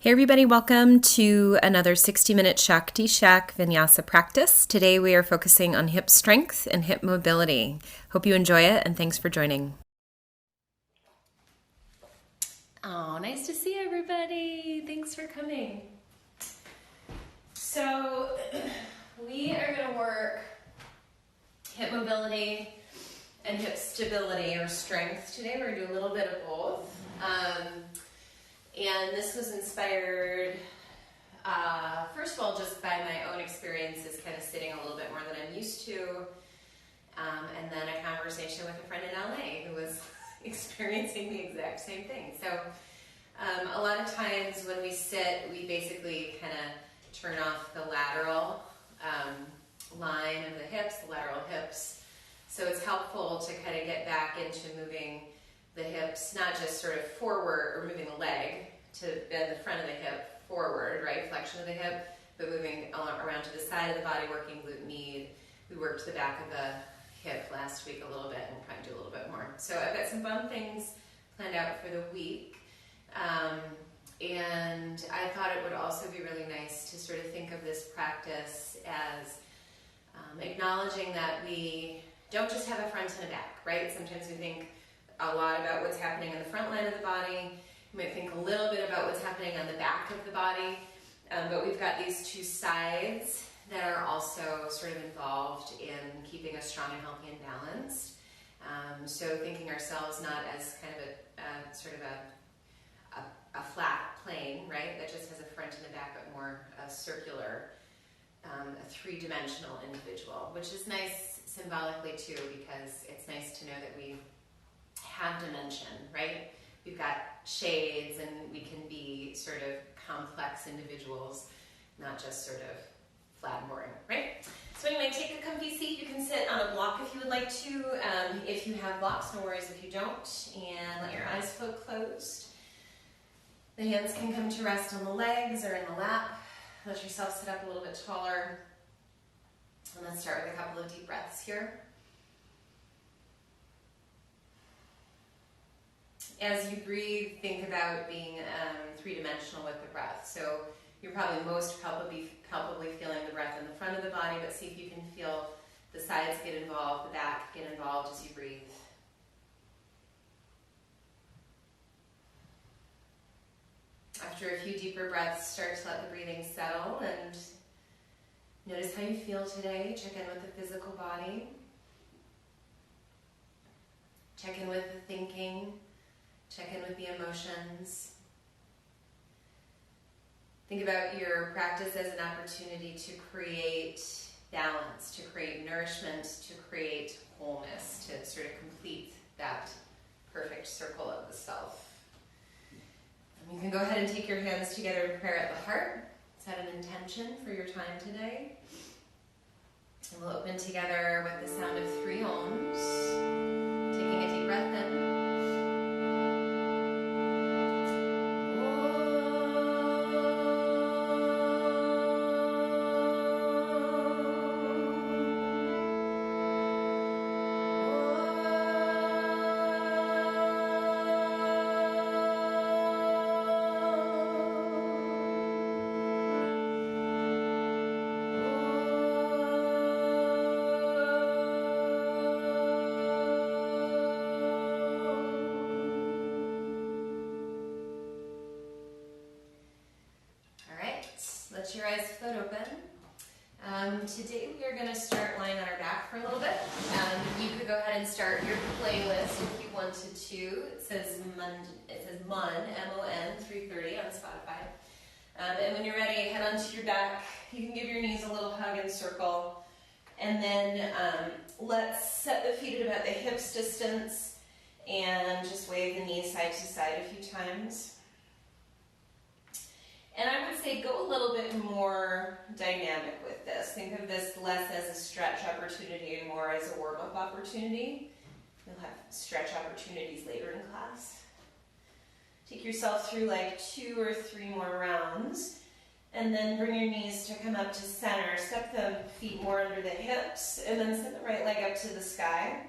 Hey everybody, welcome to another 60-minute Shakti Shak Vinyasa practice. Today we are focusing on hip strength and hip mobility. Hope you enjoy it and thanks for joining. Oh, nice to see everybody. Thanks for coming. So we are going to work hip mobility and hip stability or strength. Today we're going to do a little bit of both. And this was inspired, first of all, just by my own experiences, kind of sitting a little bit more than I'm used to, and then a conversation with a friend in LA who was experiencing the exact same thing. So a lot of times when we sit, we basically kind of turn off the lateral line of the hips, the lateral hips. So it's helpful to kind of get back into moving the hips, not just sort of forward or moving the leg to bend the front of the hip forward, right, flexion of the hip, but moving around to the side of the body, working glute med. We worked the back of the hip last week a little bit, and we'll probably do a little bit more. So I've got some fun things planned out for the week, and I thought it would also be really nice to sort of think of this practice as acknowledging that we don't just have a front and a back, right? Sometimes we think a lot about what's happening in the front line of the body. You might think a little bit about what's happening on the back of the body, but we've got these two sides that are also sort of involved in keeping us strong and healthy and balanced. So thinking ourselves not as kind of a sort of a flat plane, right, that just has a front and a back, but more a circular, a three-dimensional individual, which is nice symbolically too, because it's nice to know that we have dimension, right? We've got shades and we can be sort of complex individuals, not just sort of flat and boring, right? So anyway, take a comfy seat. You can sit on a block if you would like to. If you have blocks, no worries if you don't. And let your eyes float closed. The hands can come to rest on the legs or in the lap. Let yourself sit up a little bit taller. And let's start with a couple of deep breaths here. As you breathe, think about being three-dimensional with the breath. So you're probably most palpably feeling the breath in the front of the body, but see if you can feel the sides get involved, the back get involved as you breathe. After a few deeper breaths, start to let the breathing settle and notice how you feel today. Check in with the physical body. Check in with the thinking. Check in with the emotions. Think about your practice as an opportunity to create balance, to create nourishment, to create wholeness, to sort of complete that perfect circle of the self. And you can go ahead and take your hands together in prayer at the heart. Set an intention for your time today. And we'll open together with the sound of 3 ohms. Taking a deep breath in. Let your eyes float open. Today we are going to start lying on our back for a little bit. You could go ahead and start your playlist if you wanted to. It says MUN, M-O-N, 330 on Spotify. And when you're ready, head onto your back. You can give your knees a little hug and circle. And then let's set the feet at about the hips distance and just wave the knees side to side a few times. And I would say go a little bit more dynamic with this. Think of this less as a stretch opportunity and more as a warm-up opportunity. You'll have stretch opportunities later in class. Take yourself through like 2 or 3 more rounds. And then bring your knees to come up to center. Step the feet more under the hips. And then send the right leg up to the sky.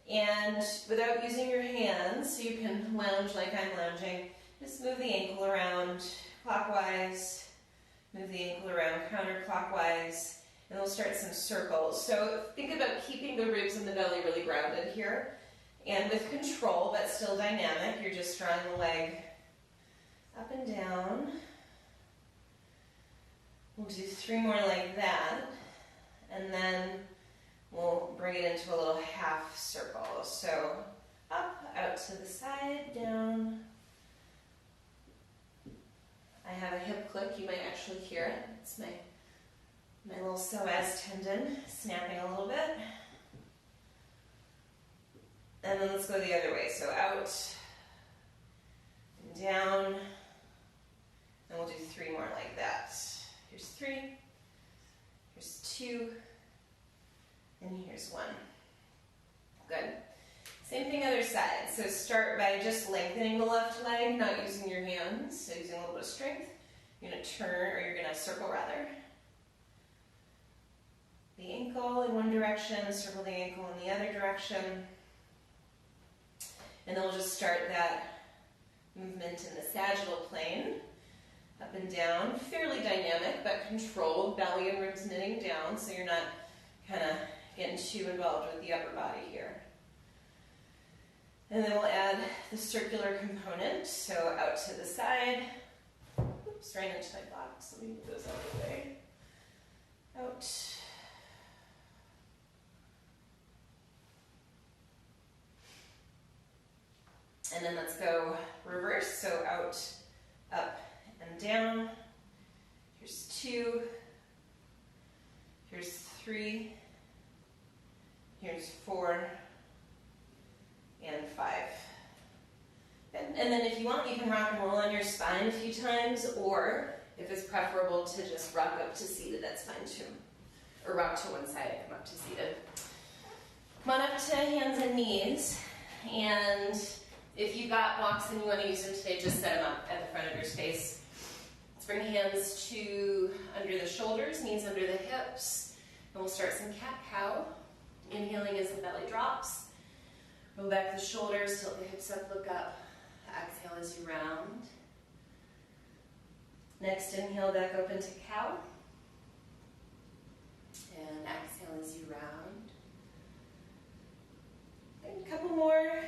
And without using your hands, so you can lounge like I'm lounging, just move the ankle around. clockwise, move the ankle around counterclockwise, and we'll start some circles. So think about keeping the ribs and the belly really grounded here, and with control, but still dynamic. You're just drawing the leg up and down. We'll do 3 more like that, and then we'll bring it into a little half circle. So up, out to the side, down. I have a hip click, you might actually hear it. It's my little psoas tendon snapping a little bit. And then let's go the other way. So out and down, and we'll do 3 more like that. Here's 3, here's 2, and here's 1. Good. Same thing other side. So start by just lengthening the left leg, not using your hands, so using a little bit of strength. You're going to turn, or you're going to circle rather. The ankle in one direction, circle the ankle in the other direction. And then we'll just start that movement in the sagittal plane. Up and down, fairly dynamic, but controlled, belly and ribs knitting down, so you're not kind of getting too involved with the upper body here. And then we'll add the circular component, so out to the side. Oops, right into my box. Let me move those out of the way. Out. And then let's go reverse, so out, up, and down. Here's 2. Here's 3. Here's 4. And 5. And then if you want, you can rock and roll on your spine a few times, or if it's preferable to just rock up to seated, that's fine too. Or rock to one side and come up to seated. Come on up to hands and knees, and if you've got blocks and you want to use them today, just set them up at the front of your space. Let's bring hands to under the shoulders, knees under the hips, and we'll start some cat-cow. Inhaling as the belly drops. Roll back the shoulders, tilt the hips up, look up. Exhale as you round. Next inhale, back open to cow. And exhale as you round. And a couple more.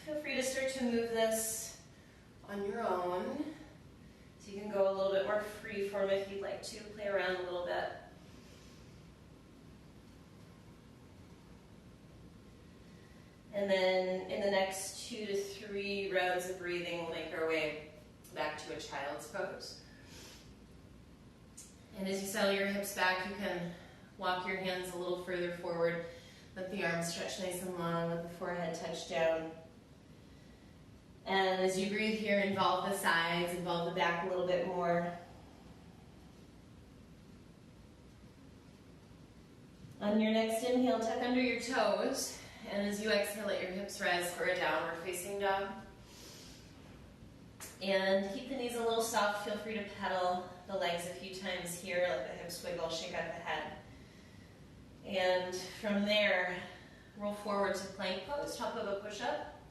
Feel free to start to move this on your own. So you can go a little bit more free form if you'd like to. Play around a little bit. And then in the next 2 to 3 rounds of breathing, we'll make our way back to a child's pose. And as you settle your hips back, you can walk your hands a little further forward. Let the arms stretch nice and long, let the forehead touch down. And as you breathe here, involve the sides, involve the back a little bit more. On your next inhale, tuck under your toes. And as you exhale, let your hips rise for a downward facing dog. And keep the knees a little soft. Feel free to pedal the legs a few times here. Let the hips wiggle, shake out the head. And from there, roll forward to plank pose, top of a push-up.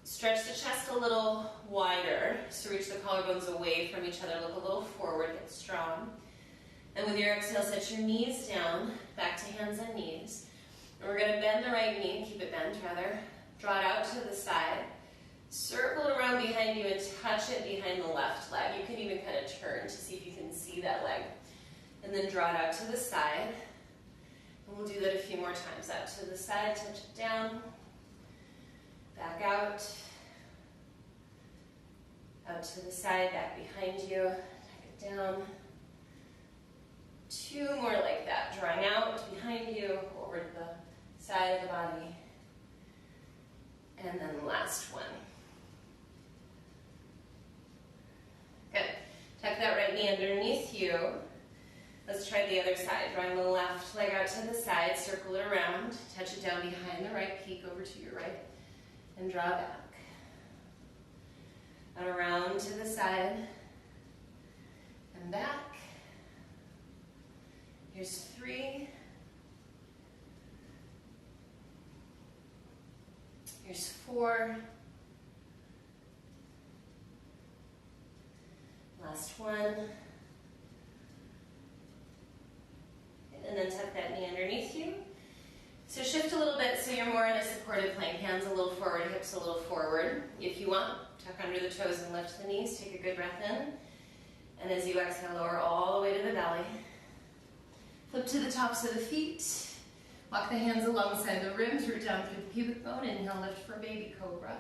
Stretch the chest a little wider, so reach the collarbones away from each other. Look a little forward, get strong. And with your exhale, set your knees down, back to hands and knees. And we're going to bend the right knee, keep it bent rather. Draw it out to the side. Circle it around behind you and touch it behind the left leg. You can even kind of turn to see if you can see that leg. And then draw it out to the side. And we'll do that a few more times. Out to the side, touch it down. Back out. Out to the side, back behind you. Tuck it down. 2 more like that. Drawing out behind you, over to the side of the body. And then the last one. Good. Tuck that right knee underneath you. Let's try the other side. Drawing the left leg out to the side, circle it around, touch it down behind the right, peek over to your right, and draw back. And around to the side, and back. Here's 3. Here's 4. Last one. And then tuck that knee underneath you. So shift a little bit so you're more in a supported plank. Hands a little forward, hips a little forward. If you want, tuck under the toes and lift the knees. Take a good breath in. And as you exhale, lower all the way to the belly. Flip to the tops of the feet. Walk the hands alongside the ribs, root down through the pubic bone. Inhale, lift for baby cobra.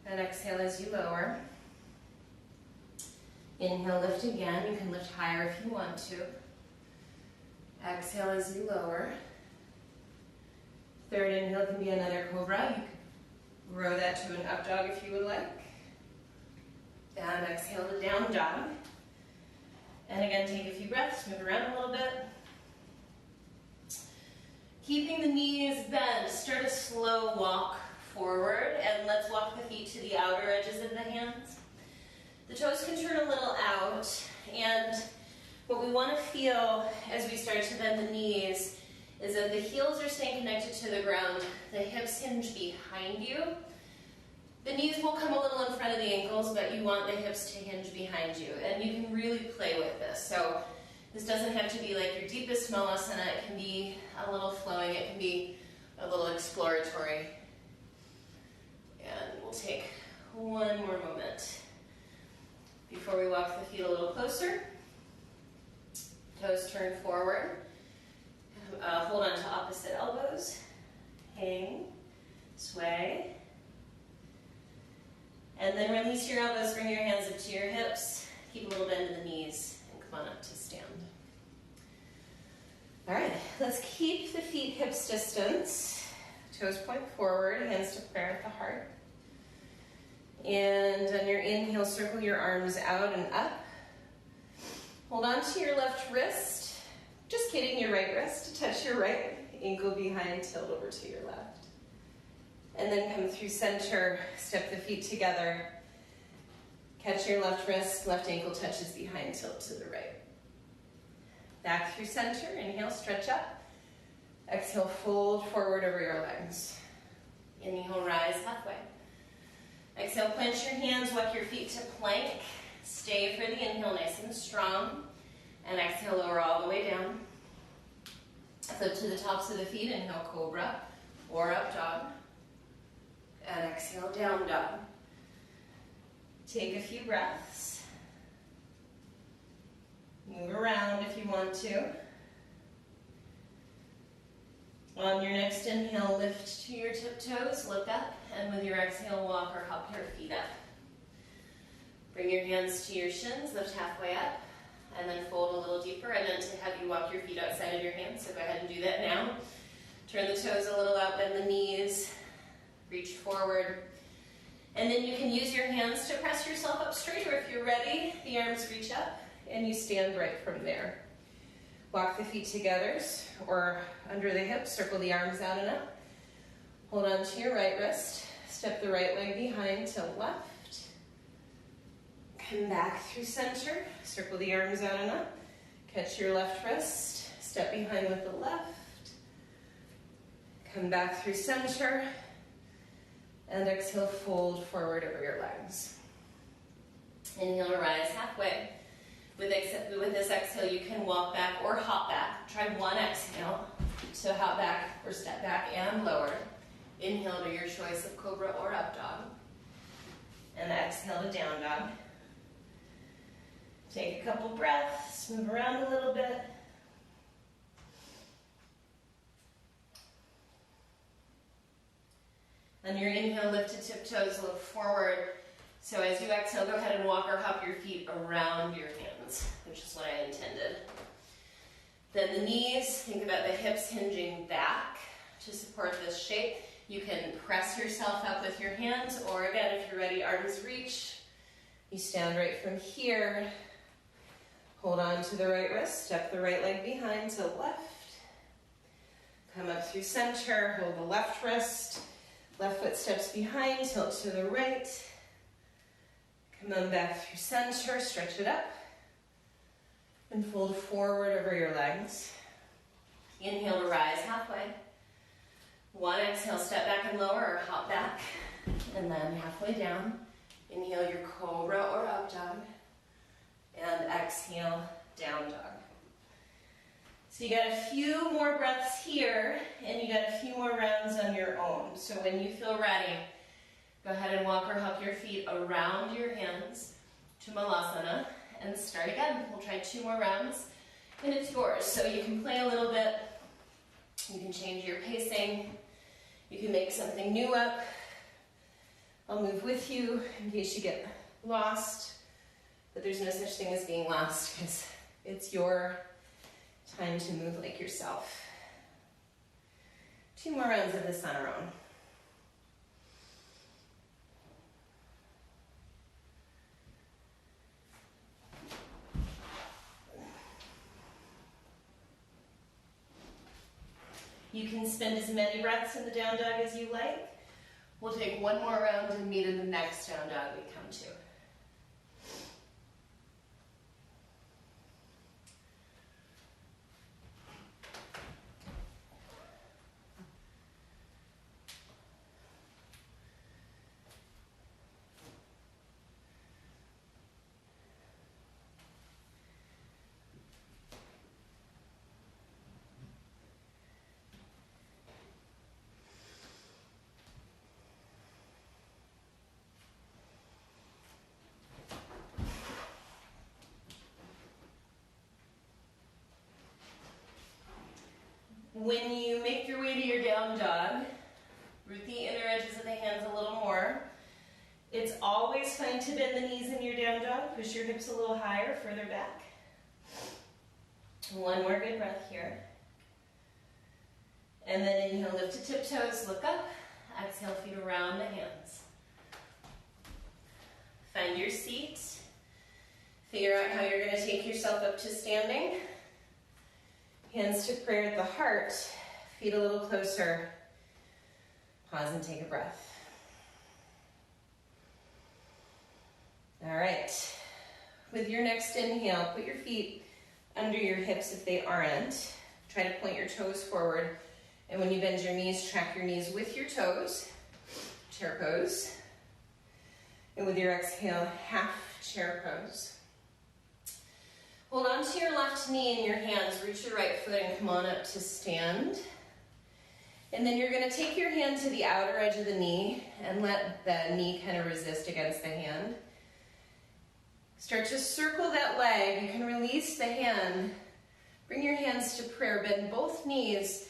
And exhale as you lower. Inhale, lift again. You can lift higher if you want to. Exhale as you lower. Third inhale can be another cobra. You can grow that to an up dog if you would like. And exhale to down dog. And again, take a few breaths, move around a little bit. Keeping the knees bent, start a slow walk forward, and let's walk the feet to the outer edges of the hands. The toes can turn a little out, and what we want to feel as we start to bend the knees is that the heels are staying connected to the ground, the hips hinge behind you. The knees will come a little in front of the ankles, but you want the hips to hinge behind you, and you can really play with this. So this doesn't have to be like your deepest malasana. It can be a little flowing, it can be a little exploratory. And we'll take one more moment before we walk the feet a little closer. Toes turn forward. Hold on to opposite elbows. Hang, sway. And then release your elbows, bring your hands up to your hips. Keep a little bend in the knees and come on up to stand. All right, let's keep the feet hips distance. Toes point forward, hands to prayer at the heart. And on your inhale, circle your arms out and up. Hold on to your left wrist. Just kidding, your right wrist to touch your right ankle behind, tilt over to your left. And then come through center, step the feet together. Catch your left wrist, left ankle touches behind, tilt to the right. Back through center, inhale, stretch up. Exhale, fold forward over your legs. Inhale, rise halfway. Exhale, plant your hands, walk your feet to plank. Stay for the inhale, nice and strong. And exhale, lower all the way down. Flip to the tops of the feet, inhale, cobra or up dog. And exhale, down dog. Take a few breaths. Move around if you want to. On your next inhale, lift to your tiptoes, look up, and with your exhale, walk or hop your feet up. Bring your hands to your shins, lift halfway up, and then fold a little deeper. I meant to have you walk your feet outside of your hands, so go ahead and do that now. Turn the toes a little out, bend the knees, reach forward. And then you can use your hands to press yourself up straight, or if you're ready, the arms reach up, and you stand right from there. Walk the feet together, or under the hips, circle the arms out and up. Hold on to your right wrist, step the right leg behind to left. Come back through center, circle the arms out and up. Catch your left wrist, step behind with the left. Come back through center, and exhale, fold forward over your legs. Inhale to rise halfway. With this exhale, you can walk back or hop back. Try one exhale, so hop back or step back and lower. Inhale to your choice of cobra or up dog. And exhale to down dog. Take a couple breaths, move around a little bit. On your inhale, lift to tiptoes, look forward. So as you exhale, go ahead and walk or hop your feet around your hands, which is what I intended. Then the knees, think about the hips hinging back to support this shape. You can press yourself up with your hands, or again, if you're ready, arms reach. You stand right from here. Hold on to the right wrist, step the right leg behind to left. Come up through center, hold the left wrist. Left foot steps behind, tilt to the right. Come on back through center, stretch it up. And fold forward over your legs. Inhale to rise halfway. One exhale, step back and lower or hop back. And then halfway down. Inhale your cobra or up dog. exhale, down dog. So you got a few more breaths here, and you got a few more rounds on your own. So when you feel ready, go ahead and walk or hop your feet around your hands to Malasana and start again. We'll try 2 more rounds, and it's yours. So you can play a little bit, you can change your pacing, you can make something new up. I'll move with you in case you get lost, but there's no such thing as being lost because it's your time to move like yourself. 2 more rounds of this on our own. You can spend as many breaths in the down dog as you like. We'll take 1 more round and meet in the next down dog we come to. When you make your way to your down dog, root the inner edges of the hands a little more. It's always fine to bend the knees in your down dog. Push your hips a little higher, further back. 1 more good breath here. And then inhale, lift to tiptoes, look up. Exhale, feet around the hands. Find your seat. Figure out how you're going to take yourself up to standing. Hands to prayer at the heart, feet a little closer. Pause and take a breath. All right. With your next inhale, put your feet under your hips if they aren't. Try to point your toes forward. And when you bend your knees, track your knees with your toes. Chair pose. And with your exhale, half chair pose. Hold on to your left knee in your hands, reach your right foot and come on up to stand. And then you're going to take your hand to the outer edge of the knee and let the knee kind of resist against the hand. Start to circle that leg. You can release the hand. Bring your hands to prayer. Bend both knees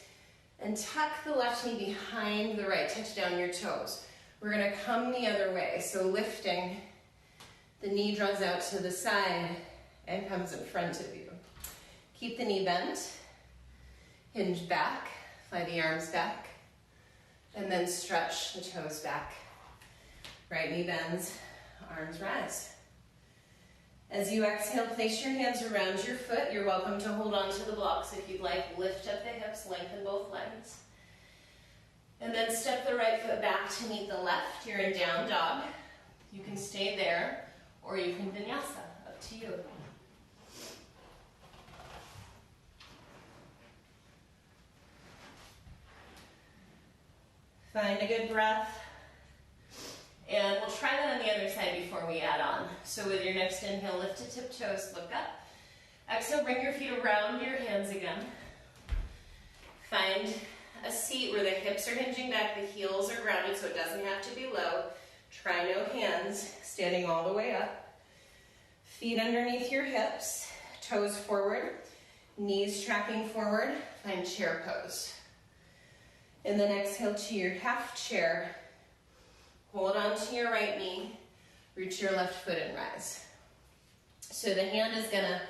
and tuck the left knee behind the right. Touch down your toes. We're going to come the other way. So lifting, the knee draws out to the side and comes in front of you. Keep the knee bent, hinge back, fly the arms back, and then stretch the toes back. Right knee bends, arms rise. As you exhale, place your hands around your foot. You're welcome to hold on to the blocks if you'd like. Lift up the hips, lengthen both legs. And then step the right foot back to meet the left. You're in down dog. You can stay there, or you can vinyasa, up to you. Find a good breath. And we'll try that on the other side before we add on. So with your next inhale, lift to tiptoes, look up. Exhale, bring your feet around your hands again. Find a seat where the hips are hinging back, the heels are grounded so it doesn't have to be low. Try no hands, standing all the way up. Feet underneath your hips, toes forward, knees tracking forward. Find chair pose. And then exhale to your half chair. Hold on to your right knee, reach your left foot and rise. So the hand is gonna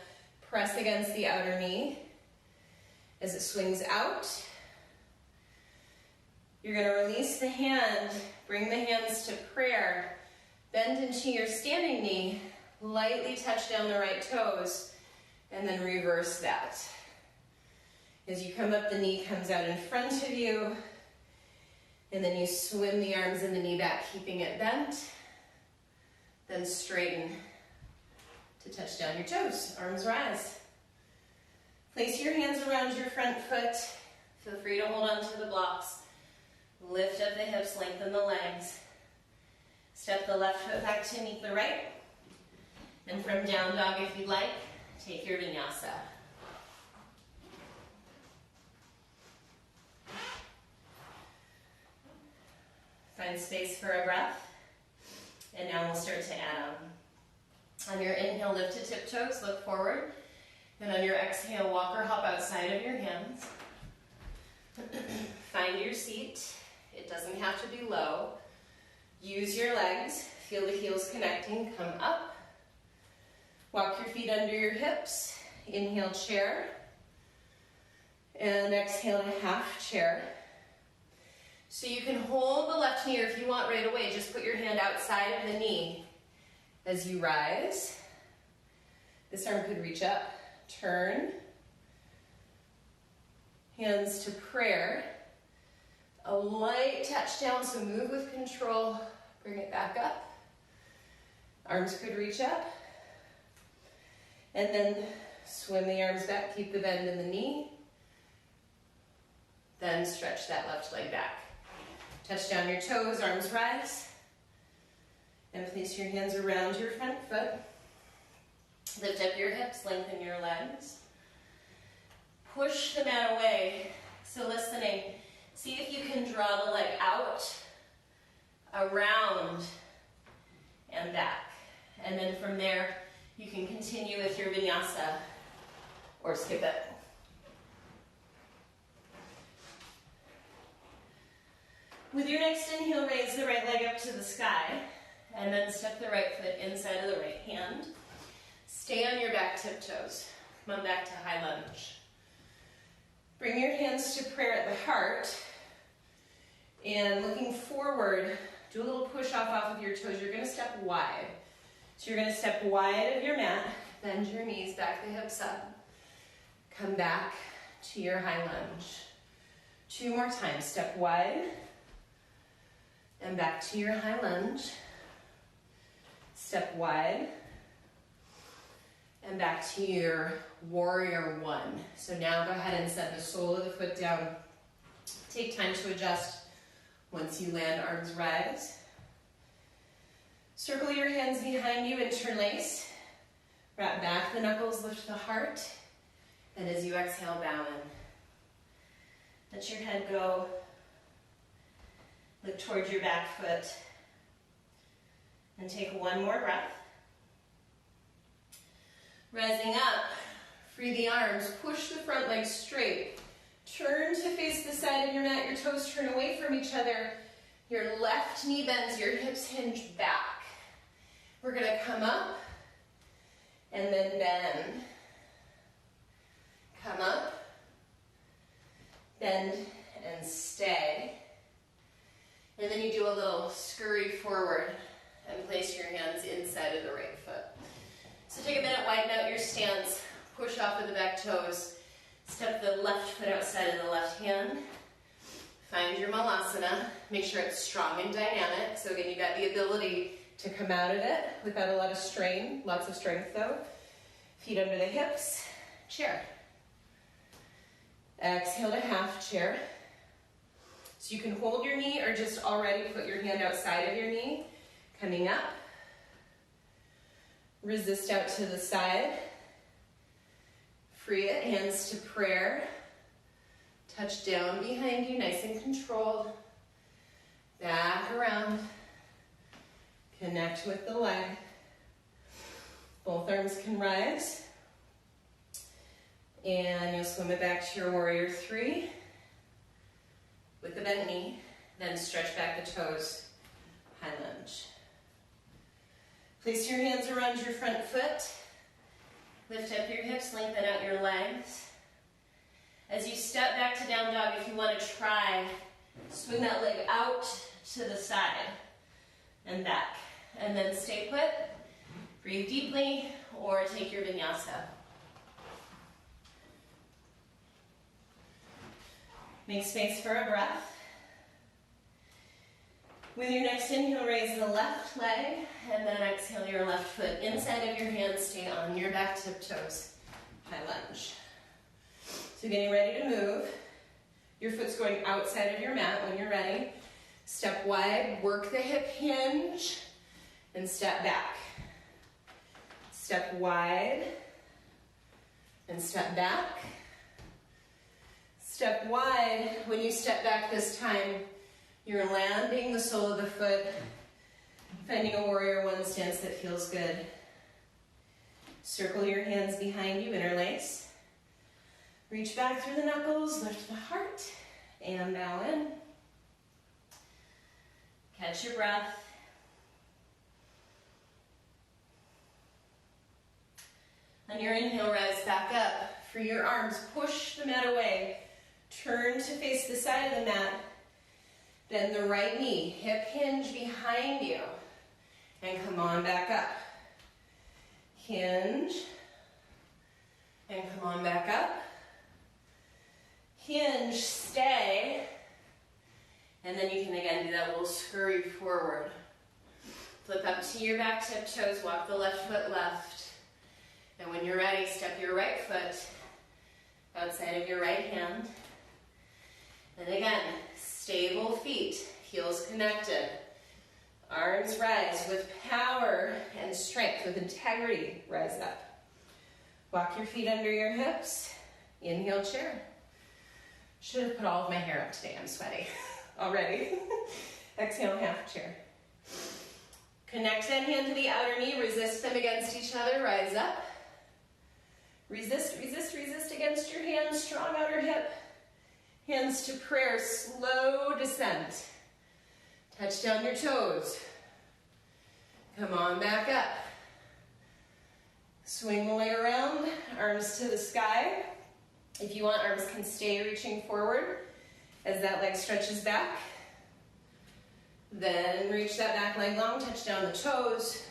press against the outer knee as it swings out. You're gonna release the hand, bring the hands to prayer, bend into your standing knee, lightly touch down the right toes, and then reverse that. As you come up, the knee comes out in front of you, and then you swim the arms and the knee back, keeping it bent. Then straighten to touch down your toes. Arms rise. Place your hands around your front foot. Feel free to hold on to the blocks. Lift up the hips, lengthen the legs. Step the left foot back to meet the right. And from down dog, if you'd like, Take your vinyasa. Find space for a breath. And now we'll start to add on. On your inhale, lift to tiptoes, look forward. And on your exhale, walk or hop outside of your hands. Find your seat. It doesn't have to be low. Use your legs. Feel the heels connecting. Come up. Walk your feet under your hips. Inhale, chair. And exhale to half chair. So you can hold the left knee, or if you want right away, just put your hand outside of the knee as you rise. This arm could reach up. Turn. Hands to prayer. A light touch down, so move with control. Bring it back up. Arms could reach up. And then swim the arms back, keep the bend in the knee. Then stretch that left leg back. Touch down your toes, arms rise. And place your hands around your front foot. Lift up your hips, lengthen your legs. Push the mat away. So listening, see if you can draw the leg out, around, and back. And then from there, you can continue with your vinyasa or skip it. With your next inhale, raise the right leg up to the sky, and then step the right foot inside of the right hand. Stay on your back tiptoes. Come on back to high lunge. Bring your hands to prayer at the heart, and looking forward, do a little push off of your toes. You're going to step wide. So you're going to step wide of your mat, bend your knees, back the hips up. Come back to your high lunge. 2 more times. Step wide and back to your high lunge. Step wide and back to your warrior 1. So now go ahead and set the sole of the foot down. Take time to adjust. Once you land, arms rise. Circle your hands behind you, interlace. Wrap back the knuckles, lift the heart. And as you exhale, bow in. Let your head go. Look towards your back foot. And take 1 more breath. Rising up, free the arms, push the front leg straight. Turn to face the side of your mat, your toes turn away from each other. Your left knee bends, your hips hinge back. We're gonna come up and then bend. Come up, bend and stay. And then you do a little scurry forward and place your hands inside of the right foot. So take a minute, widen out your stance, push off of the back toes, step the left foot outside of the left hand, find your malasana, make sure it's strong and dynamic. So again, you've got the ability to come out of it without a lot of strain, lots of strength though. Feet under the hips, chair. Exhale to half chair. So you can hold your knee or just already put your hand outside of your knee. Coming up. Resist out to the side. Free it, hands to prayer. Touch down behind you, nice and controlled. Back around. Connect with the leg. Both arms can rise. And you'll swim it back to your warrior 3 with the bent knee. Then stretch back the toes, high lunge. Place your hands around your front foot. Lift up your hips, lengthen out your legs. As you step back to down dog, if you want to try, swing that leg out to the side and back. And then stay put, breathe deeply, or take your vinyasa. Make space for a breath. With your next inhale, raise the left leg, and then exhale your left foot inside of your hands. Stay on your back tiptoes, high lunge. So getting ready to move. Your foot's going outside of your mat when you're ready. Step wide, work the hip hinge, and step back. Step wide, And step back. Step wide. When you step back this time, you're landing the sole of the foot, finding a warrior one stance that feels good. Circle your hands behind you, interlace. Reach back through the knuckles, lift the heart, and bow in. Catch your breath. On your inhale, rise back up. For your arms, push the mat away. Turn to face the side of the mat. Bend the right knee, hip hinge behind you. And come on back up. Hinge. And come on back up. Hinge, stay. And then you can again do that little scurry forward. Flip up to your back tiptoes, walk the left foot left. And when you're ready, step your right foot outside of your right hand. And again, stable feet, heels connected. Arms rise with power and strength, with integrity, rise up. Walk your feet under your hips. Inhale, chair. Should have put all of my hair up today, I'm sweaty already. Exhale, half chair. Connect that hand to the outer knee, resist them against each other, rise up. Resist, resist, resist against your hands, strong outer hip. Hands to prayer, slow descent. Touch down your toes. Come on back up. Swing the leg around, arms to the sky. If you want, arms can stay reaching forward as that leg stretches back. Then reach that back leg long, touch down the toes.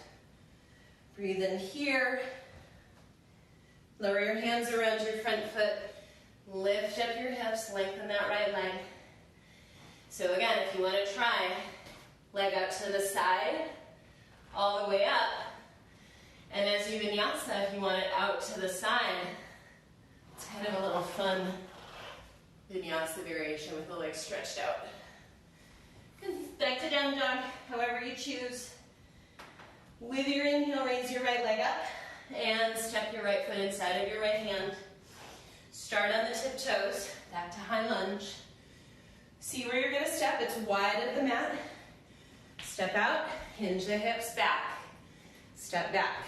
Breathe in here. Lower your hands around your front foot. Lift up your hips, lengthen that right leg. So again, if you want to try, leg out to the side, all the way up. And as you vinyasa, if you want it out to the side, it's kind of a little fun vinyasa variation with the legs stretched out. Back to down dog, however you choose. With your inhale, raise your right leg up and step your right foot inside of your right hand. Start on the tiptoes, back to high lunge. See where you're gonna step, it's wide of the mat. Step out, hinge the hips back. Step back.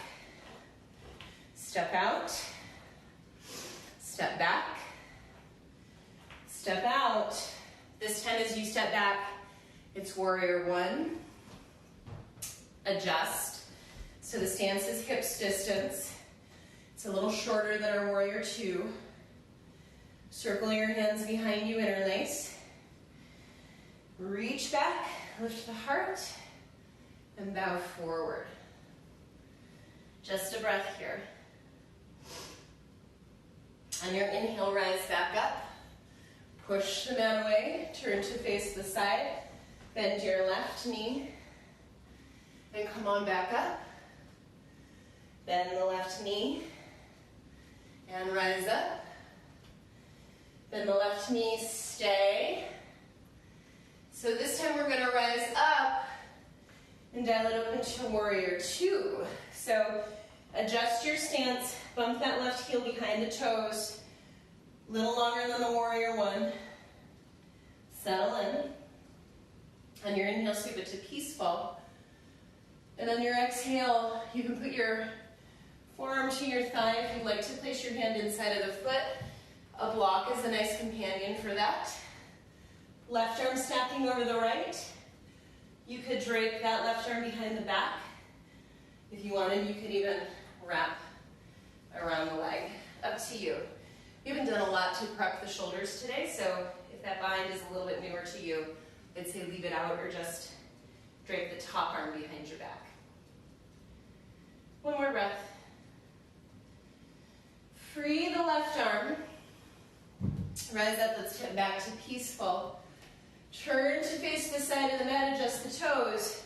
Step out. Step back. Step out. This time as you step back, it's warrior one. Adjust. So the stance is hips distance. It's a little shorter than our warrior two. Circle your hands behind you, interlace. Reach back, lift the heart, and bow forward. Just a breath here. On your inhale, rise back up. Push the mat away, turn to face the side. Bend your left knee, and come on back up. Bend the left knee, and rise up. Bend the left knee, stay. So this time we're gonna rise up and dial it open to warrior two. So adjust your stance, bump that left heel behind the toes, a little longer than the warrior one. Settle in. On your inhale, sweep it to peaceful. And on your exhale, you can put your forearm to your thigh if you'd like to place your hand inside of the foot. A block is a nice companion for that. Left arm stacking over the right. You could drape that left arm behind the back. If you wanted, you could even wrap around the leg. Up to you. We haven't done a lot to prep the shoulders today, so if that bind is a little bit newer to you, I'd say leave it out or just drape the top arm behind your back. One more breath. Free the left arm. Rise up, let's tip back to peaceful. Turn to face the side of the mat, adjust the toes.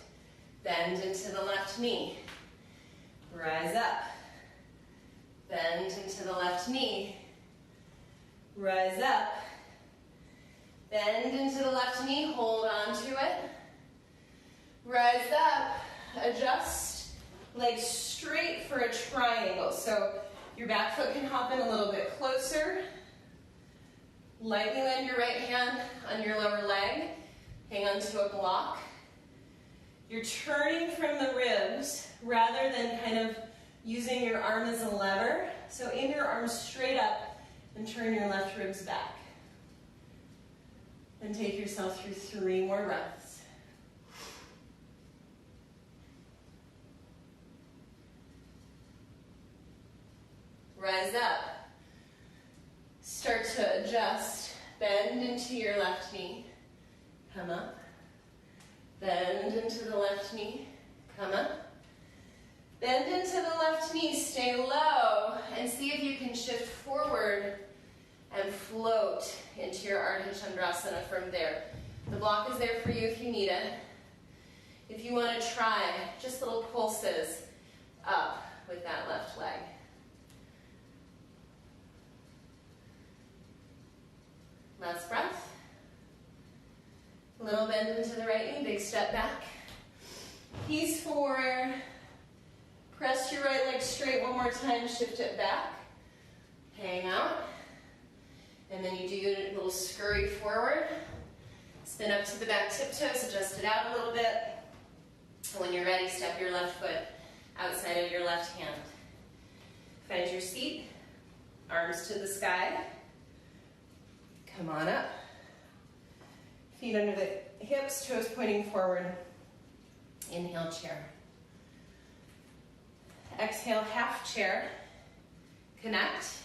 Bend into the left knee. Rise up. Bend into the left knee. Rise up. Bend into the left knee, hold on to it. Rise up, adjust, legs straight for a triangle. So Your back foot can hop in a little bit closer. Lightly land your right hand on your lower leg. Hang onto a block. You're turning from the ribs rather than kind of using your arm as a lever. So aim your arms straight up and turn your left ribs back. And take yourself through 3 more breaths. Rise up. Start to adjust. Bend into your left knee. Come up. Bend into the left knee. Come up. Bend into the left knee. Stay low. And see if you can shift forward and float into your Ardha Chandrasana from there. The block is there for you if you need it. If you want to try just little pulses up with that left leg. Last breath. Little bend into the right knee, big step back. Peaceful warrior. Press your right leg straight one more time, shift it back. Hang out. And then you do a little scurry forward. Spin up to the back tiptoes, adjust it out a little bit. And when you're ready, step your left foot outside of your left hand. Find your seat, arms to the sky. Come on up. Feet under the hips, toes pointing forward. Inhale, chair. Exhale, half chair. Connect.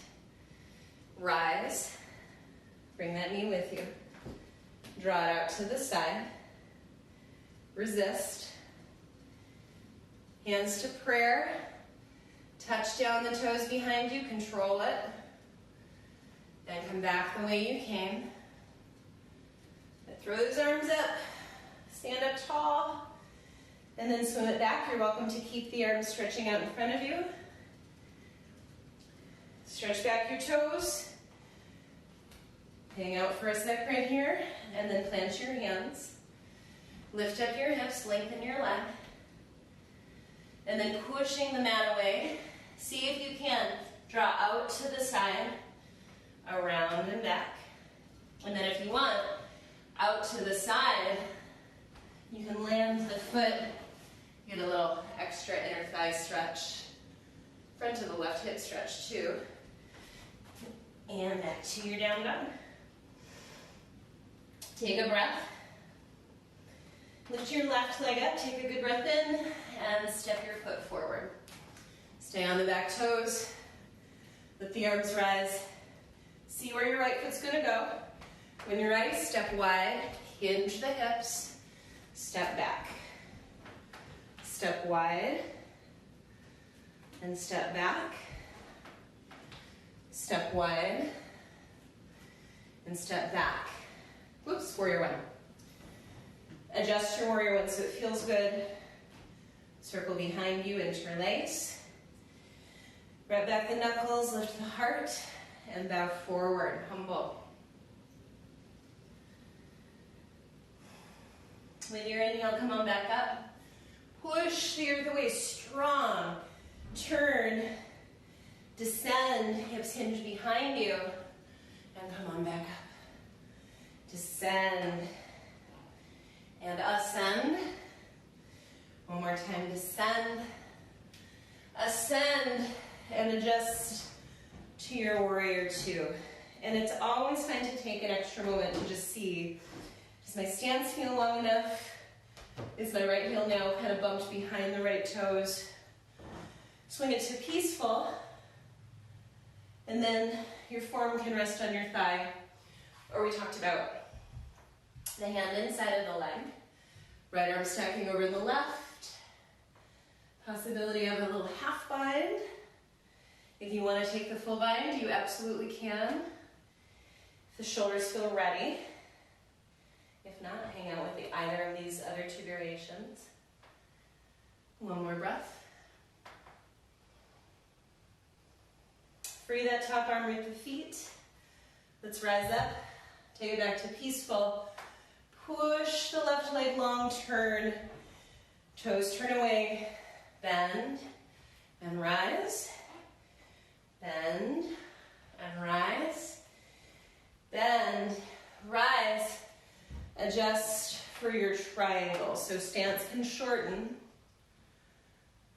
Rise. Bring that knee with you. Draw it out to the side. Resist. Hands to prayer. Touch down the toes behind you. Control it. Then come back the way you came. Throw those arms up. Stand up tall. And then swim it back. You're welcome to keep the arms stretching out in front of you. Stretch back your toes. Hang out for a sec right here, and then plant your hands. Lift up your hips, lengthen your leg. And then pushing the mat away. See if you can draw out to the side, around and back. And then if you want, out to the side, you can land the foot, get a little extra inner thigh stretch. Front of the left hip stretch too. And back to your down dog. Take a breath. Lift your left leg up, take a good breath in, and step your foot forward. Stay on the back toes. Let the arms rise. See where your right foot's gonna go. When you're ready, step wide, hinge the hips, step back. Step wide, and step back. Step wide, and step back. Whoops, warrior one. Adjust your warrior one so it feels good. Circle behind you, interlace. Wrap back the knuckles, lift the heart, and bow forward, humble. With your inhale, come on back up. Push the earth away, strong. Turn, descend, hips hinge behind you, and come on back up. Descend and ascend. One more time, descend, ascend, and adjust to your warrior two. And it's always fine to take an extra moment to just see, does my stance feel long enough? Is my right heel now kind of bumped behind the right toes? Swing it to peaceful, and then your form can rest on your thigh, or we talked about the hand inside of the leg, right arm stacking over the left, possibility of a little half bind. If you want to take the full bind, you absolutely can. If the shoulders feel ready. If not, hang out with either of these other two variations. One more breath. Free that top arm with the feet. Let's rise up. Take it back to peaceful. Push the left leg long, turn. Toes turn away. Bend and rise. for your triangle. So stance can shorten.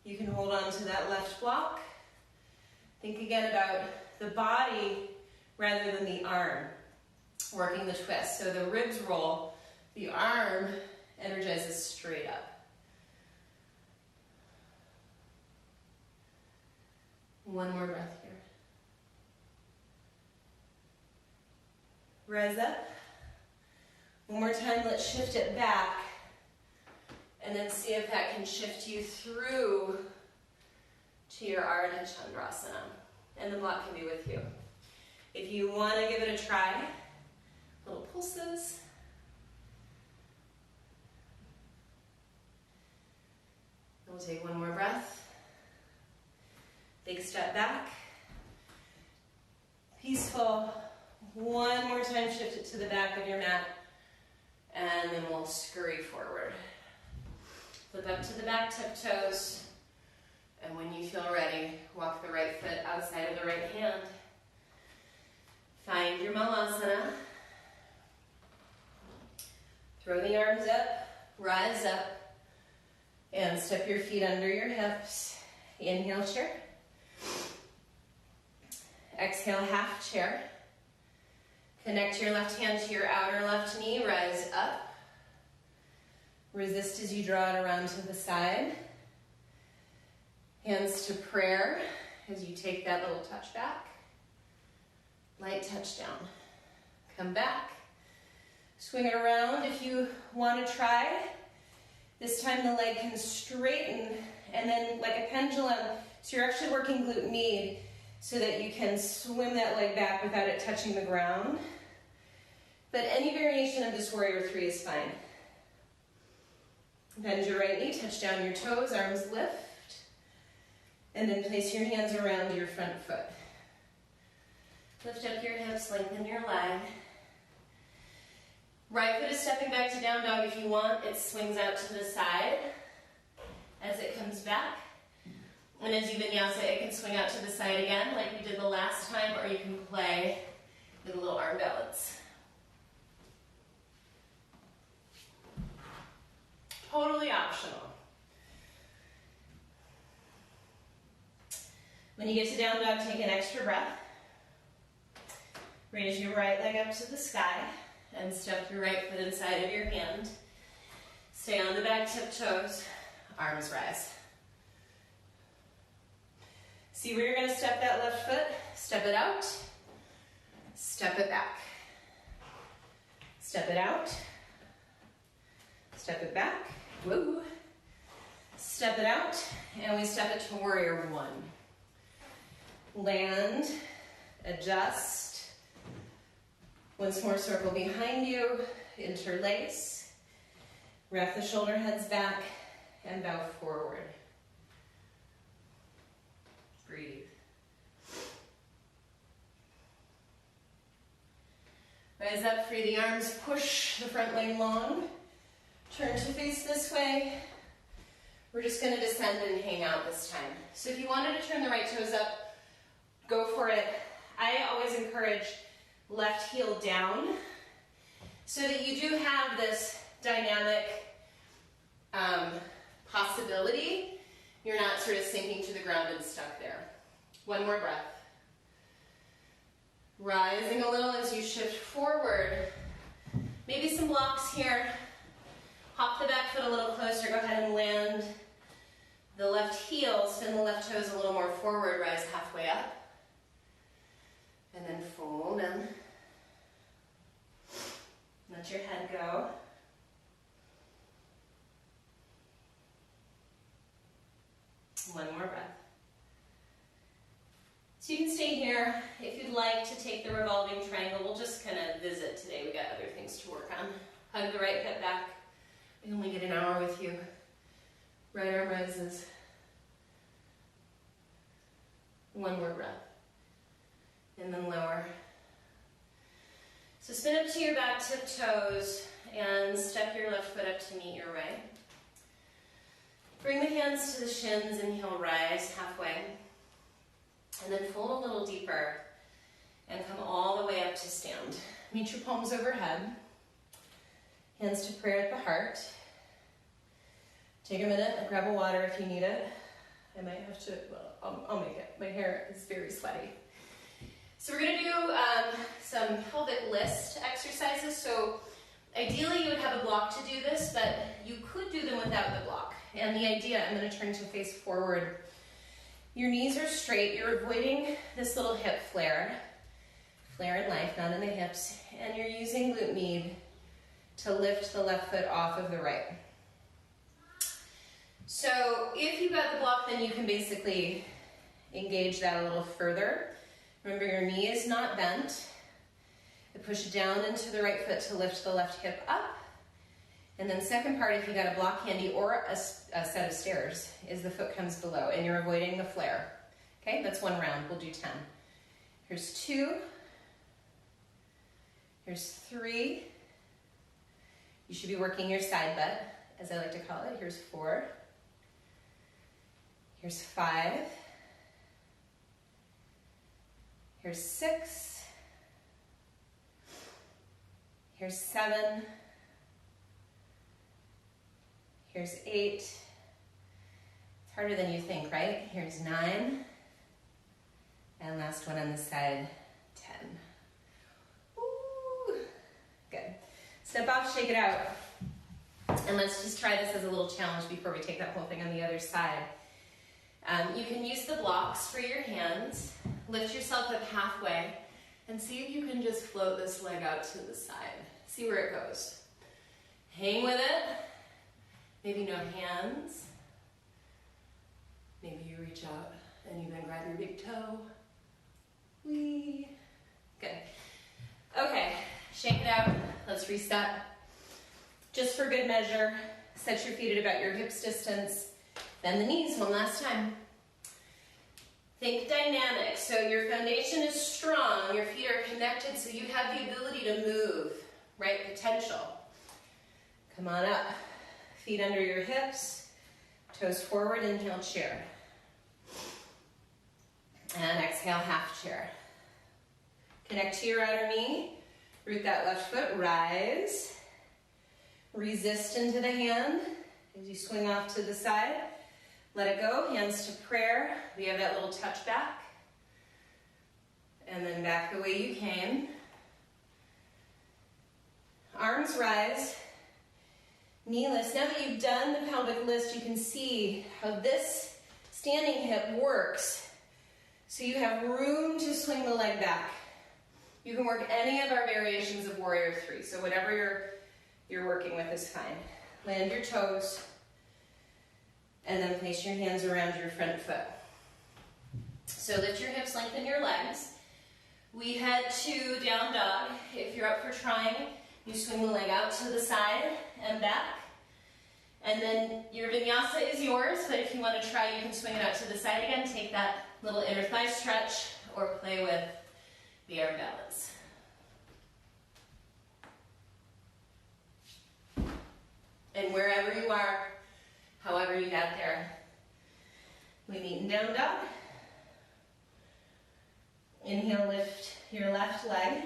You can hold on to that left block. Think again about the body rather than the arm, working the twist. So the ribs roll, the arm energizes straight up. One more breath here. Rise up. One more time, let's shift it back. And then see if that can shift you through to your Ardha Chandrasana. And the block can be with you. If you want to give it a try, little pulses. We'll take one more breath. Big step back. Peaceful. One more time, shift it to the back of your mat. And then we'll scurry forward. Flip up to the back tiptoes. And when you feel ready, walk the right foot outside of the right hand. Find your Malasana. Throw the arms up, rise up, and step your feet under your hips. Inhale, chair. Exhale, half chair. Connect your left hand to your outer left knee, rise up. Resist as you draw it around to the side. Hands to prayer as you take that little touch back. Light touch down. Come back. Swing it around if you want to try. This time the leg can straighten and then like a pendulum. So you're actually working glute med so that you can swim that leg back without it touching the ground. But any variation of this warrior three is fine. Bend your right knee, touch down your toes, arms lift. And then place your hands around your front foot. Lift up your hips, lengthen your leg. Right foot is stepping back to down dog if you want. It swings out to the side as it comes back. And as you vinyasa, it can swing out to the side again like we did the last time, or you can play with a little arm balance. Totally optional. When you get to down dog, take an extra breath. Raise your right leg up to the sky and step your right foot inside of your hand. Stay on the back tiptoes, arms rise. See where you're going to step that left foot? Step it out, step it back. Step it out, step it back, woo. Step it out, and we step it to warrior one. Land, adjust. Once more, circle behind you, interlace. Wrap the shoulder heads back and bow forward. Breathe. Rise up, free the arms, push the front leg long. Turn to face this way. We're just going to descend and hang out this time. So if you wanted to turn the right toes up, go for it. I always encourage left heel down so that you do have this dynamic possibility. You're not sort of sinking to the ground and stuck there. One more breath. Rising a little as you shift forward. Maybe some blocks here. Hop the back foot a little closer. Go ahead and land the left heel. Spin the left toes a little more forward. Rise halfway up. And then fold in. Let your head go. One more breath. So you can stay here. If you'd like to take the revolving triangle, we'll just kind of visit today. We got other things to work on. Hug the right hip back. We only get an hour with you. Right arm rises. One more breath. And then lower. So spin up to your back tiptoes and step your left foot up to meet your right. Bring the hands to the shins and heel rise halfway. And then fold a little deeper and come all the way up to stand. Meet your palms overhead. Hands to prayer at the heart. Take a minute and grab a water if you need it. I might have to, well, I'll make it. My hair is very sweaty. So we're gonna do some pelvic list exercises. So ideally you would have a block to do this, but you could do them without the block. And the idea, I'm gonna turn to face forward. Your knees are straight, you're avoiding this little hip flare. Flare in life, not in the hips. And you're using glute med to lift the left foot off of the right. So if you've got the block, then you can basically engage that a little further. Remember, your knee is not bent. Push down into the right foot to lift the left hip up. And then second part, if you got a block handy or a set of stairs, is the foot comes below and you're avoiding the flare. Okay, that's one round. We'll do 10. Here's 2. Here's 3. You should be working your side butt, as I like to call it. Here's 4. Here's 5. Here's 6. Here's 7. Here's 8. It's harder than you think, right? Here's 9. And last one on the side, 10. Ooh, good. Step off, shake it out. And let's just try this as a little challenge before we take that whole thing on the other side. You can use the blocks for your hands. Lift yourself up halfway and see if you can just float this leg out to the side. See where it goes. Hang with it. Maybe no hands. Maybe you reach out and you then grab your big toe. Whee. Good. Okay, shake it out. Let's reset. Just for good measure, set your feet at about your hips distance. Bend the knees one last time. Think dynamic. So your foundation is strong, your feet are connected, so you have the ability to move, right? Potential. Come on up. Feet under your hips, toes forward, inhale, chair. And exhale, half chair. Connect to your outer knee, root that left foot, rise. Resist into the hand as you swing off to the side. Let it go, hands to prayer. We have that little touch back. And then back the way you came. Arms rise. Knee lifts. Now that you've done the pelvic lift, you can see how this standing hip works. So you have room to swing the leg back. You can work any of our variations of Warrior 3. So whatever you're working with is fine. Land your toes. And then place your hands around your front foot. So lift your hips, lengthen your legs. We head to down dog. If you're up for trying, you swing the leg out to the side and back. And then your vinyasa is yours, but if you want to try, you can swing it out to the side again. Take that little inner thigh stretch or play with the arm balance. And wherever you are, however you got there, we meet in down dog. Inhale, lift your left leg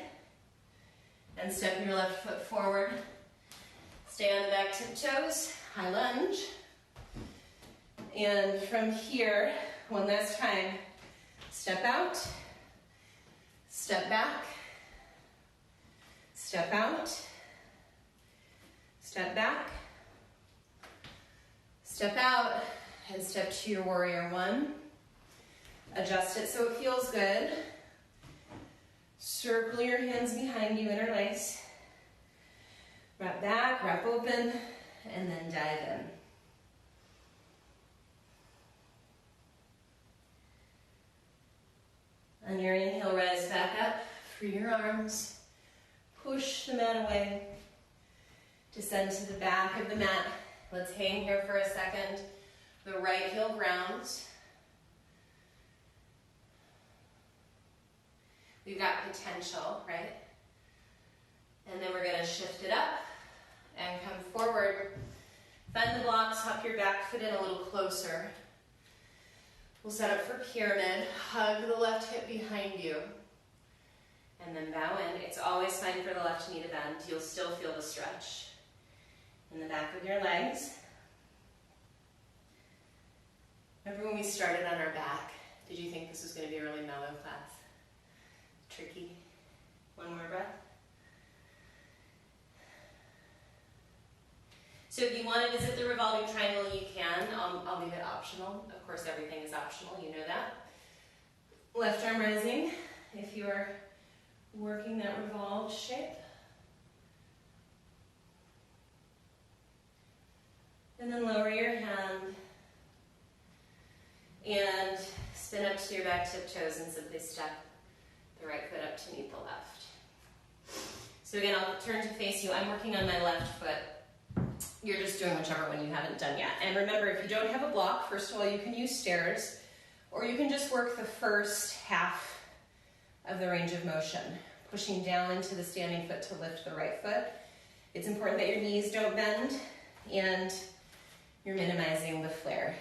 and step your left foot forward. Stay on the back tiptoes, high lunge. And from here, one last time, step out, step back, step out, step back, step out, and step to your Warrior 1. Adjust it so it feels good. Circle your hands behind you, interlace. Wrap back, wrap open, and then dive in. On your inhale, rise back up, free your arms, push the mat away, descend to the back of the mat. Let's hang here for a second. The right heel grounds. We've got potential, right? And then we're going to shift it up and come forward. Bend the blocks, hop your back foot in a little closer. We'll set up for pyramid. Hug the left hip behind you. And then bow in. It's always fine for the left knee to bend. You'll still feel the stretch. in the back of your legs. Remember when we started on our back, did you think this was going to be a really mellow class? Tricky? One more breath. So if you want to visit the revolving triangle, you can. I'll leave it optional. Of course, everything is optional, you know that. Left arm rising, if you're working that revolved shape. And then lower your hand and spin up to your back tiptoes and simply step the right foot up to meet the left. So again, I'll turn to face you. I'm working on my left foot. You're just doing whichever one you haven't done yet. And remember, if you don't have a block, first of all, you can use stairs, or you can just work the first half of the range of motion, pushing down into the standing foot to lift the right foot. It's important that your knees don't bend and you're minimizing the flare.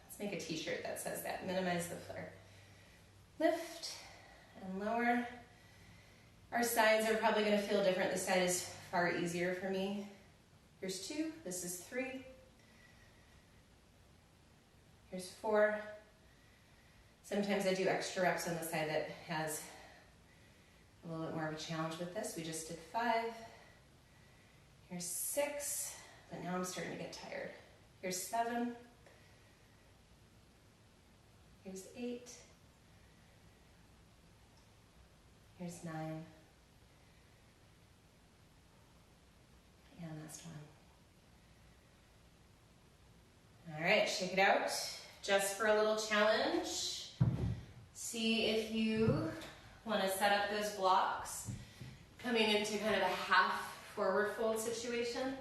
Let's make a t-shirt that says that, minimize the flare. Lift and lower. Our sides are probably going to feel different. This side is far easier for me. Here's 2, this is 3. Here's 4. Sometimes I do extra reps on the side that has a little bit more of a challenge with this. We just did 5. Here's 6, but now I'm starting to get tired. Here's 7. Here's 8. Here's 9. And last one. All right, shake it out. Just for a little challenge. See if you want to set up those blocks. Coming into kind of a half forward fold situation.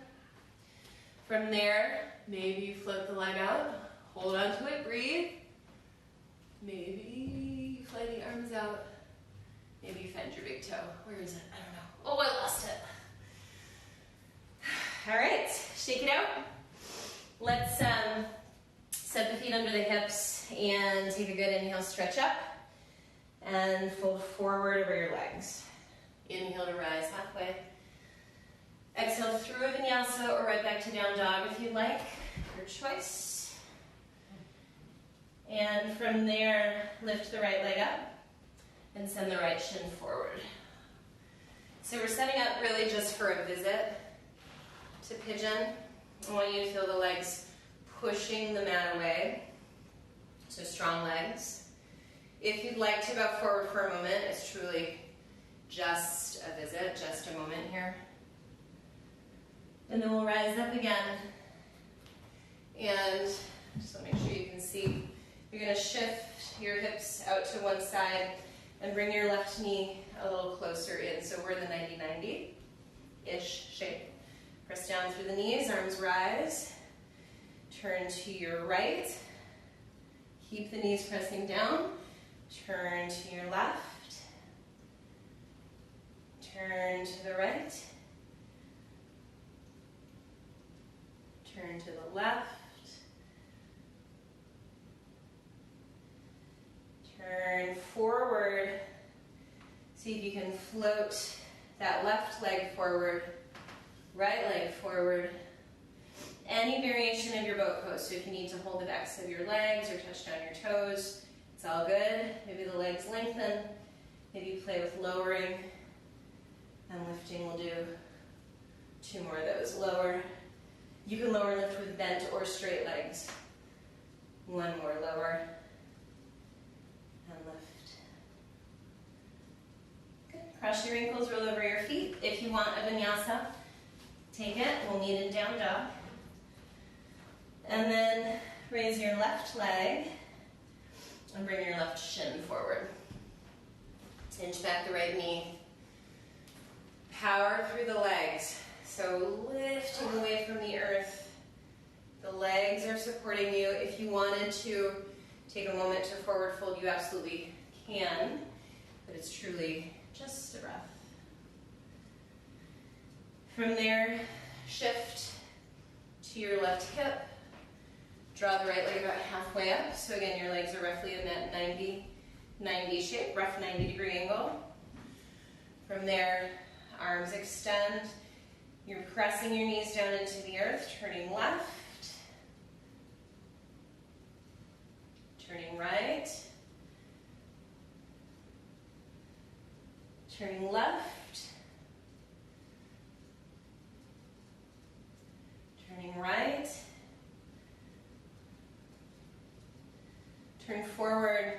From there, maybe you float the leg out. Hold on to it, breathe. Maybe you fly the arms out. Maybe you find your big toe. Where is it? I don't know. Oh, I lost it. All right, shake it out. Let's set the feet under the hips and take a good inhale, stretch up, and fold forward over your legs. Inhale to rise halfway. Exhale through a vinyasa or right back to down dog if you'd like, your choice. And from there, lift the right leg up and send the right shin forward. So we're setting up really just for a visit to pigeon. I want you to feel the legs pushing the mat away. So strong legs. If you'd like to go forward for a moment, it's truly just a visit, just a moment here. And then we'll rise up again. And just want to make sure you can see. You're going to shift your hips out to one side and bring your left knee a little closer in. So we're in the 90-90-ish shape. Press down through the knees, arms rise. Turn to your right. Keep the knees pressing down. Turn to your left. Turn to the right. Turn to the left. Turn forward. See if you can float that left leg forward, right leg forward. Any variation of your boat pose. So if you need to hold the backs of your legs or touch down your toes, it's all good. Maybe the legs lengthen. Maybe you play with lowering and lifting. We'll do 2 more of those. Lower. You can lower and lift with bent or straight legs. 1 more, lower and lift. Good. Cross your ankles, roll over your feet. If you want a vinyasa, take it. We'll meet in down dog. And then raise your left leg and bring your left shin forward. Hinge back the right knee. Power through the legs. So lifting away from the earth. The legs are supporting you. If you wanted to take a moment to forward fold, you absolutely can. But it's truly just a breath. From there, shift to your left hip. Draw the right leg about halfway up. So again, your legs are roughly in that 90 shape, rough 90-degree angle. From there, arms extend. You're pressing your knees down into the earth, turning left, turning right, turning left, turning right, turn forward,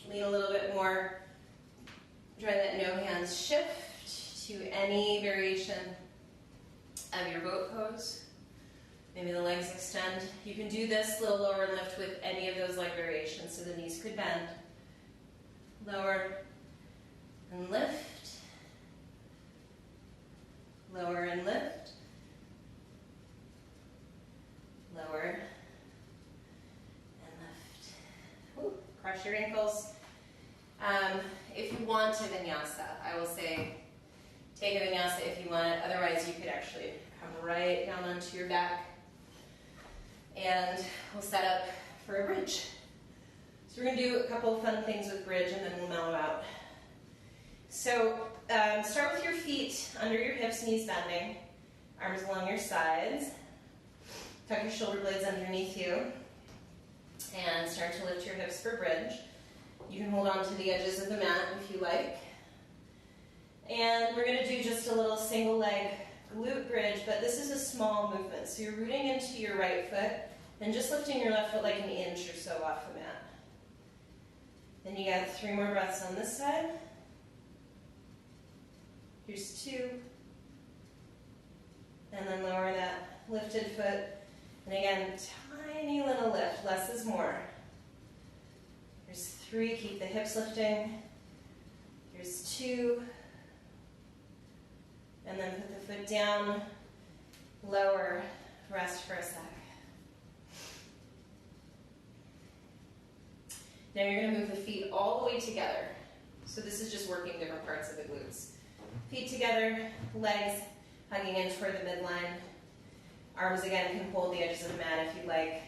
lean a little bit more, try that no hands shift to any variation of your boat pose. Maybe the legs extend. You can do this little lower and lift with any of those leg variations, so the knees could bend. Lower and lift. Lower and lift. Lower and lift. Ooh, cross your ankles. If you want a vinyasa, I will say take a vinyasa if you want it. Otherwise, you could actually come right down onto your back. And we'll set up for a bridge. So we're going to do a couple of fun things with bridge and then we'll mellow out. So start with your feet under your hips, knees bending, arms along your sides. Tuck your shoulder blades underneath you and start to lift your hips for bridge. You can hold on to the edges of the mat if you like. And we're going to do just a little single leg glute bridge, but this is a small movement. So you're rooting into your right foot and just lifting your left foot like an inch or so off the mat. Then you got 3 more breaths on this side. Here's 2. And then lower that lifted foot. And again, tiny little lift, less is more. Here's 3, keep the hips lifting. Here's 2. And then put the foot down, lower, rest for a sec. Now you're going to move the feet all the way together. So this is just working different parts of the glutes. Feet together, legs hugging in toward the midline. Arms again can hold the edges of the mat if you'd like,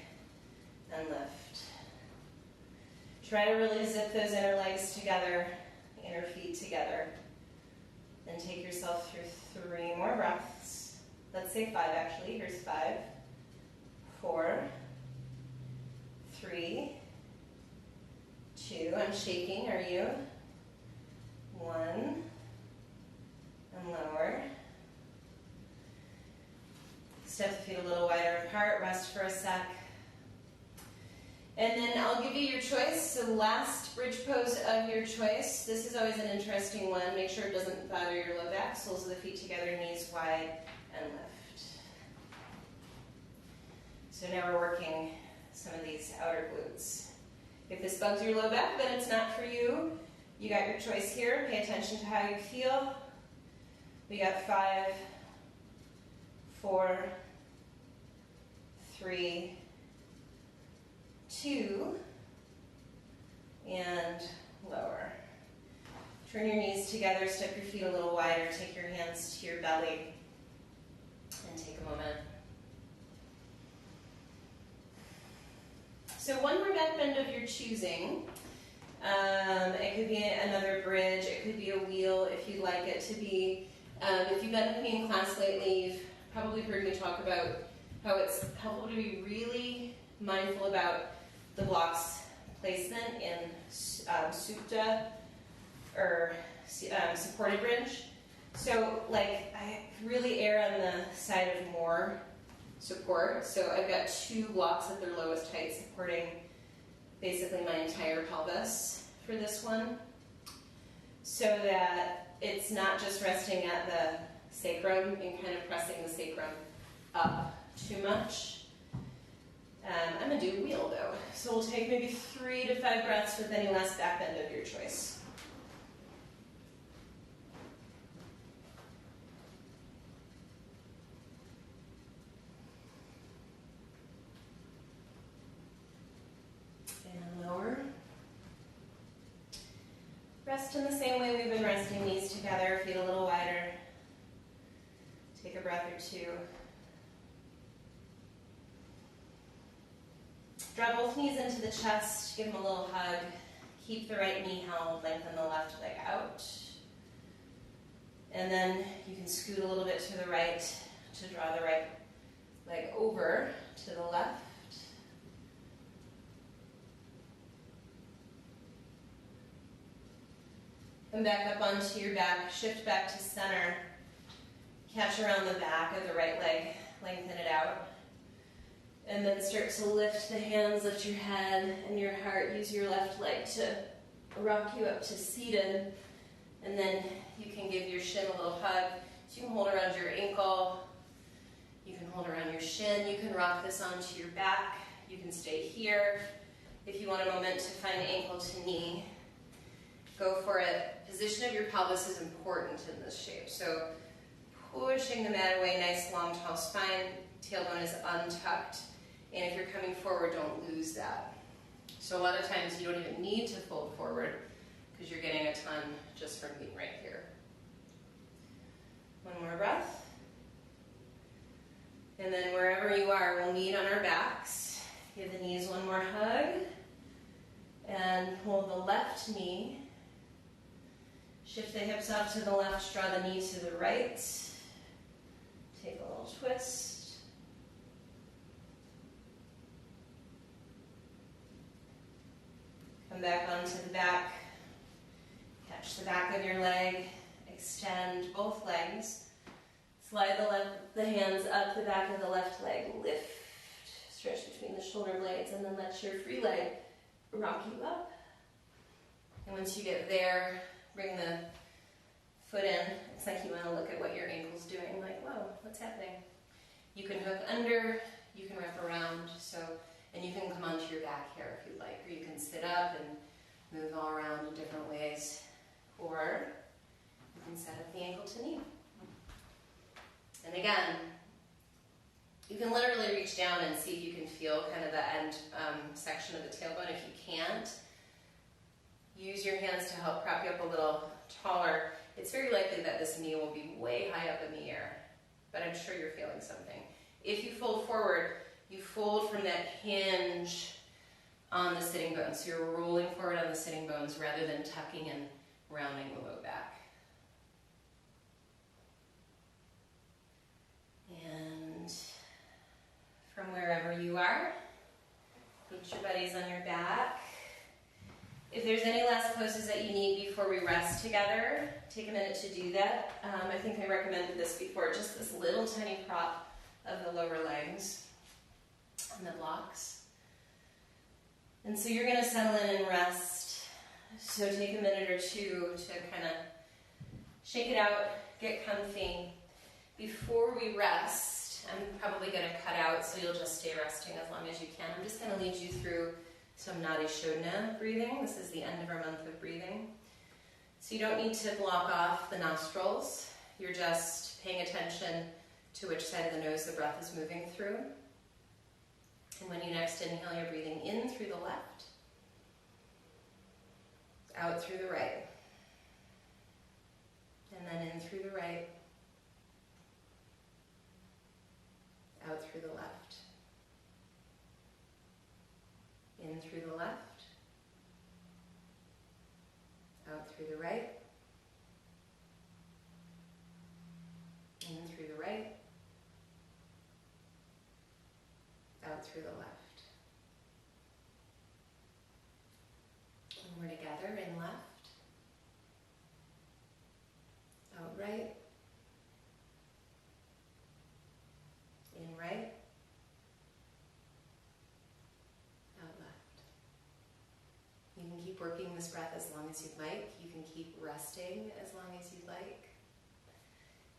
and lift. Try to really zip those inner legs together, inner feet together. Then take yourself through 3 more breaths. Let's say 5 actually. Here's 5, 4, 3, 2. I'm shaking, are you? 1, and lower. Step the feet a little wider apart, rest for a sec. And then I'll give you your choice. So last bridge pose of your choice. This is always an interesting one. Make sure it doesn't bother your low back. Soles of the feet together, knees wide, and lift. So now we're working some of these outer glutes. If this bugs your low back, then it's not for you. You got your choice here. Pay attention to how you feel. We got 5, 4, 3, 2, and lower. Turn your knees together, step your feet a little wider, take your hands to your belly, and take a moment. So one more back bend of your choosing. It could be another bridge, it could be a wheel if you'd like it to be. If you've been with me in class lately, you've probably heard me talk about how it's helpful to be really mindful about the blocks placement in supta or supported bridge. So like I really err on the side of more support. So I've got 2 blocks at their lowest height supporting basically my entire pelvis for this one. So that it's not just resting at the sacrum and kind of pressing the sacrum up too much. I'm going to do a wheel though. So we'll take maybe 3 to 5 breaths with any last back bend of your choice. And lower. Rest in the same way we've been resting, knees together, feet a little wider. Take a breath or 2. Draw both knees into the chest, give them a little hug. Keep the right knee held, lengthen the left leg out. And then you can scoot a little bit to the right, to draw the right leg over to the left. Come back up onto your back, shift back to center. Catch around the back of the right leg, lengthen it out. And then start to lift the hands, lift your head and your heart. Use your left leg to rock you up to seated. And then you can give your shin a little hug. So you can hold around your ankle. You can hold around your shin. You can rock this onto your back. You can stay here. If you want a moment to find ankle to knee, go for it. Position of your pelvis is important in this shape. So pushing the mat away, nice long tall spine, tailbone is untucked. And if you're coming forward, don't lose that. So a lot of times you don't even need to fold forward because you're getting a ton just from being right here. One more breath. And then wherever you are, we'll meet on our backs. Give the knees one more hug. And hold the left knee. Shift the hips out to the left, draw the knee to the right. Take a little twist. Come back onto the back. Catch the back of your leg. Extend both legs. Slide the hands up the back of the left leg. Lift. Stretch between the shoulder blades and then let your free leg rock you up. And once you get there, bring the foot in. It's like you want to look at what your ankle's doing. Like, whoa, what's happening? You can hook under, you can wrap around, and you can come onto your back here if you'd like, or you can sit up and move all around in different ways, or you can set up the ankle to knee. And again, you can literally reach down and see if you can feel kind of the end section of the tailbone. If you can't, use your hands to help prop you up a little taller. It's very likely that this knee will be way high up in the air, but I'm sure you're feeling something. If you fold forward, you fold from that hinge on the sitting bones. So you're rolling forward on the sitting bones rather than tucking and rounding the low back. And from wherever you are, meet your buddies on your back. If there's any last poses that you need before we rest together, take a minute to do that. I think I recommended this before, just this little tiny prop of the lower legs and the blocks. And so you're going to settle in and rest. So take a minute or two to kind of shake it out, get comfy. Before we rest, I'm probably going to cut out so you'll just stay resting as long as you can. I'm just going to lead you through some Nadi Shodhana breathing. This is the end of our month of breathing. So you don't need to block off the nostrils. You're just paying attention to which side of the nose the breath is moving through. And when you next inhale, you're breathing in through the left, out through the right, and then in through the right, out through the left, in through the left, out through the right, in through the right, out through the left. And we're together in left, out right, in right, out left. You can keep working this breath as long as you'd like. You can keep resting as long as you'd like.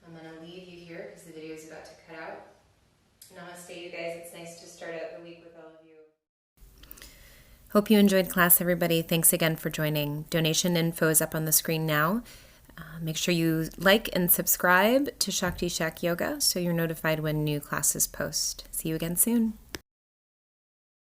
I'm going to leave you here because the video is about to cut out. Namaste, you guys. It's nice to start out the week with all of you. Hope you enjoyed class, everybody. Thanks again for joining. Donation info is up on the screen now. Make sure you like and subscribe to Shakti Shack Yoga so you're notified when new classes post. See you again soon.